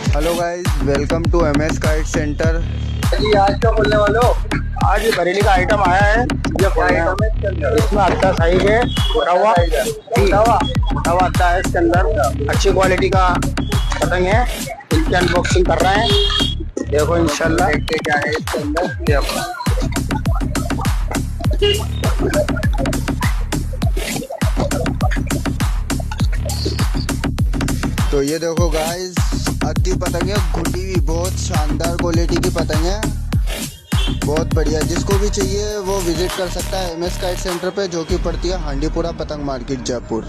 Hello guys, welcome to MS kite centre. जी आज क्या बोलने वाले हो? आज ये बरेली का आइटम आया है। ये क्या आइटम है? इसमें अच्छा साइज है, तवा आता है इसके अंदर। अच्छी क्वालिटी का पतंग है। इसकी अनबॉक्सिंग कर रहे हैं। देखो इंशाल्लाह देखते क्या है इसके अंदर। देखो तो ये देखो गाइस, अद्दी पतंग है, घुटी हुई, बहुत शानदार क्वालिटी की पतंग है, बहुत बढ़िया। जिसको भी चाहिए वो विजिट कर सकता है एमएस काइट सेंटर पे, जो कि पड़ती है हांडीपुरा पतंग मार्केट, जयपुर।